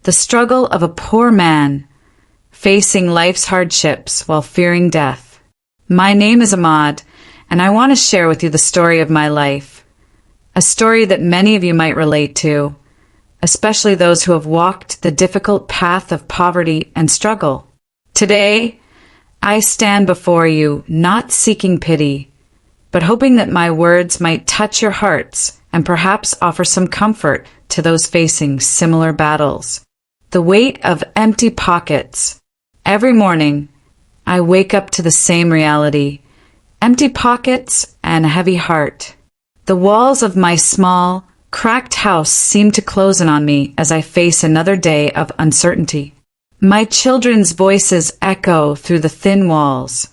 The struggle of a poor man facing life's hardships while fearing death. My name is Ahmad, and I want to share with you the story of my life. A story that many of you might relate to, especially those who have walked the difficult path of poverty and struggle. Today, I stand before you not seeking pity, but hoping that my words might touch your hearts and perhaps offer some comfort to those facing similar battles. The weight of empty pockets. Every morning, I wake up to the same reality. Empty pockets and a heavy heart. The walls of my small, cracked house seem to close in on me as I face another day of uncertainty. My children's voices echo through the thin walls,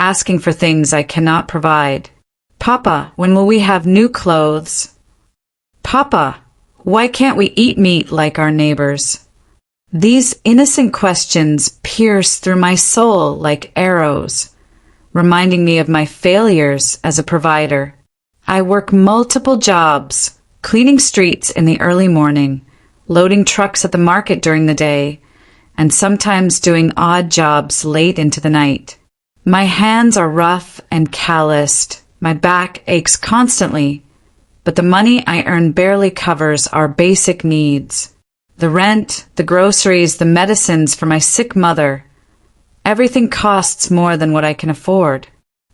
asking for things I cannot provide. Papa, when will we have new clothes? Papa, why can't we eat meat like our neighbors? These innocent questions pierce through my soul like arrows, reminding me of my failures as a provider. I work multiple jobs, cleaning streets in the early morning, loading trucks at the market during the day, and sometimes doing odd jobs late into the night. My hands are rough and calloused, my back aches constantly, but the money I earn barely covers our basic needs. The rent, the groceries, the medicines for my sick mother. Everything costs more than what I can afford.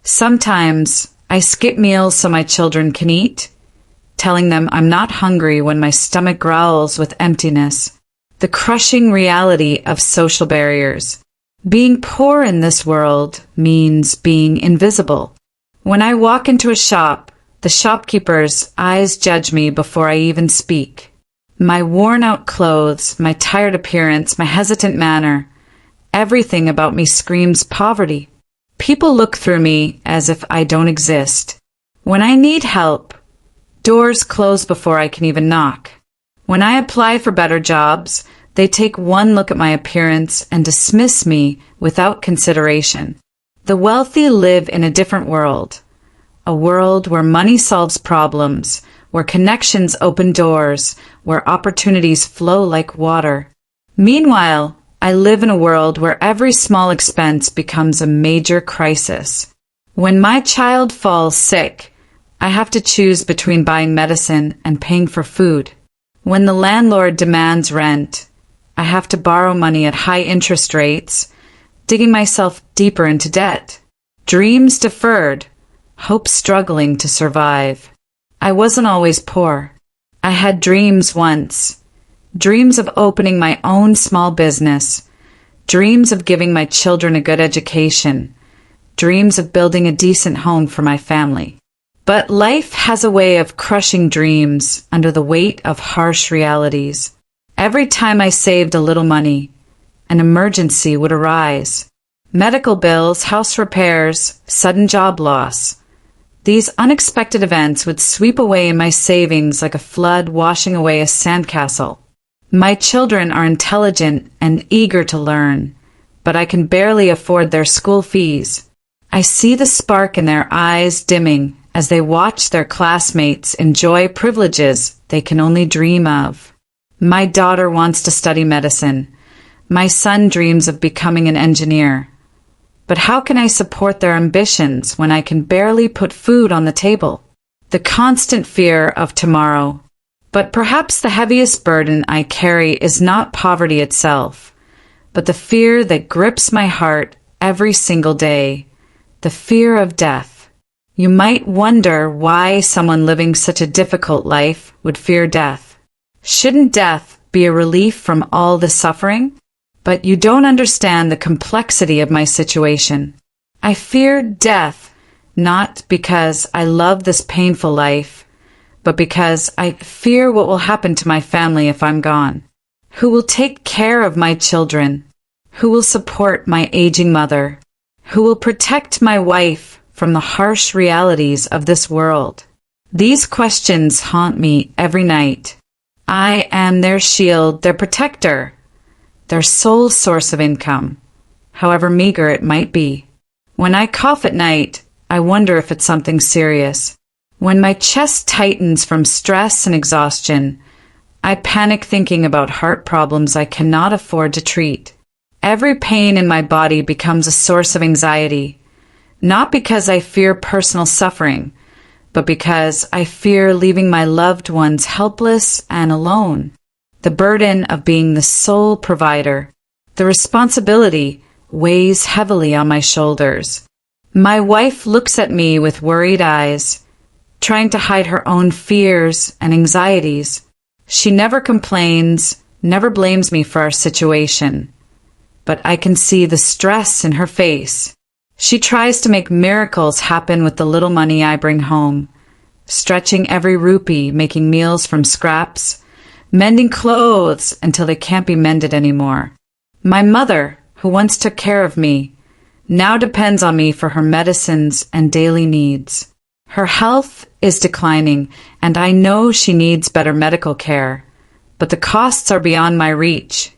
Sometimes I skip meals so my children can eat, telling them I'm not hungry when my stomach growls with emptiness. The crushing reality of social barriers. Being poor in this world means being invisible. When I walk into a shop, the shopkeeper's eyes judge me before I even speak. My worn-out clothes, my tired appearance, my hesitant manner, everything about me screams poverty. People look through me as if I don't exist. When I need help, doors close before I can even knock. When I apply for better jobs, they take one look at my appearance and dismiss me without consideration. The wealthy live in a different world, a world where money solves problems, where connections open doors, where opportunities flow like water. Meanwhile, I live in a world where every small expense becomes a major crisis. When my child falls sick, I have to choose between buying medicine and paying for food. When the landlord demands rent, I have to borrow money at high interest rates, digging myself deeper into debt. Dreams deferred, hope struggling to survive. I wasn't always poor. I had dreams once. Dreams of opening my own small business. Dreams of giving my children a good education. Dreams of building a decent home for my family. But life has a way of crushing dreams under the weight of harsh realities. Every time I saved a little money, an emergency would arise. Medical bills, house repairs, sudden job loss. These unexpected events would sweep away my savings like a flood washing away a sandcastle. My children are intelligent and eager to learn, but I can barely afford their school fees. I see the spark in their eyes dimming as they watch their classmates enjoy privileges they can only dream of. My daughter wants to study medicine. My son dreams of becoming an engineer. But how can I support their ambitions when I can barely put food on the table? The constant fear of tomorrow. But perhaps the heaviest burden I carry is not poverty itself, but the fear that grips my heart every single day, the fear of death. You might wonder why someone living such a difficult life would fear death. Shouldn't death be a relief from all the suffering? But you don't understand the complexity of my situation. I fear death, not because I love this painful life, but because I fear what will happen to my family if I'm gone. Who will take care of my children? Who will support my aging mother? Who will protect my wife from the harsh realities of this world? These questions haunt me every night. I am their shield, their protector, their sole source of income, however meager it might be. When I cough at night, I wonder if it's something serious. When my chest tightens from stress and exhaustion, I panic thinking about heart problems I cannot afford to treat. Every pain in my body becomes a source of anxiety, not because I fear personal suffering, but because I fear leaving my loved ones helpless and alone. The burden of being the sole provider, the responsibility weighs heavily on my shoulders. My wife looks at me with worried eyes, trying to hide her own fears and anxieties. She never complains, never blames me for our situation, but I can see the stress in her face. She tries to make miracles happen with the little money I bring home, stretching every rupee, making meals from scraps, mending clothes until they can't be mended anymore. My mother, who once took care of me, now depends on me for her medicines and daily needs. Her health is declining, and I know she needs better medical care, but the costs are beyond my reach.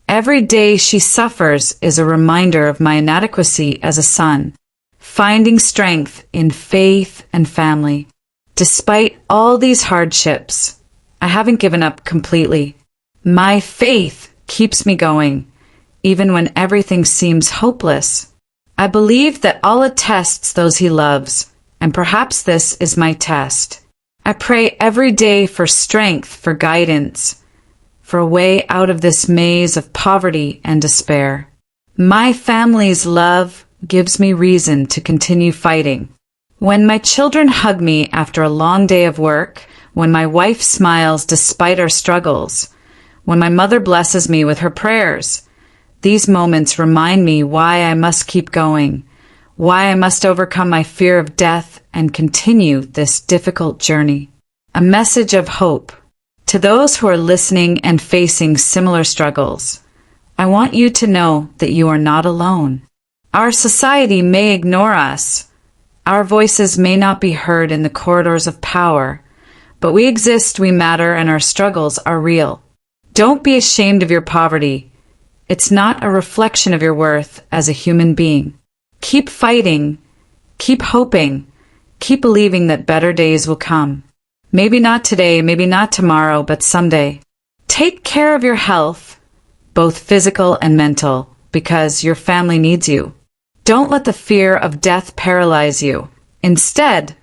Every day she suffers is a reminder of my inadequacy as a son, finding strength in faith and family. Despite all these hardships, I haven't given up completely. My faith keeps me going, even when everything seems hopeless. I believe that Allah tests those He loves, and perhaps this is my test. I pray every day for strength, for guidance, for a way out of this maze of poverty and despair. My family's love gives me reason to continue fighting. When my children hug me after a long day of work, when my wife smiles despite our struggles, when my mother blesses me with her prayers, these moments remind me why I must keep going, why I must overcome my fear of death and continue this difficult journey. A message of hope. To those who are listening and facing similar struggles, I want you to know that you are not alone. Our society may ignore us. Our voices may not be heard in the corridors of power, but we exist, we matter, and our struggles are real. Don't be ashamed of your poverty. It's not a reflection of your worth as a human being. Keep fighting, keep hoping, keep believing that better days will come. Maybe not today, maybe not tomorrow, but someday. Take care of your health, both physical and mental, because your family needs you. Don't let the fear of death paralyze you. Instead,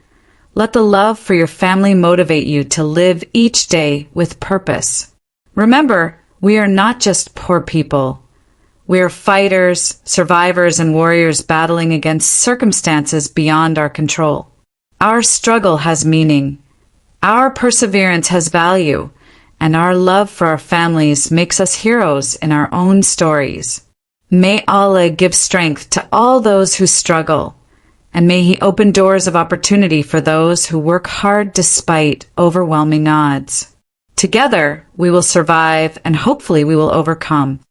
let the love for your family motivate you to live each day with purpose. Remember, we are not just poor people. We are fighters, survivors, and warriors battling against circumstances beyond our control. Our struggle has meaning. Our perseverance has value, and our love for our families makes us heroes in our own stories. May Allah give strength to all those who struggle, and may He open doors of opportunity for those who work hard despite overwhelming odds. Together, we will survive, and hopefully we will overcome.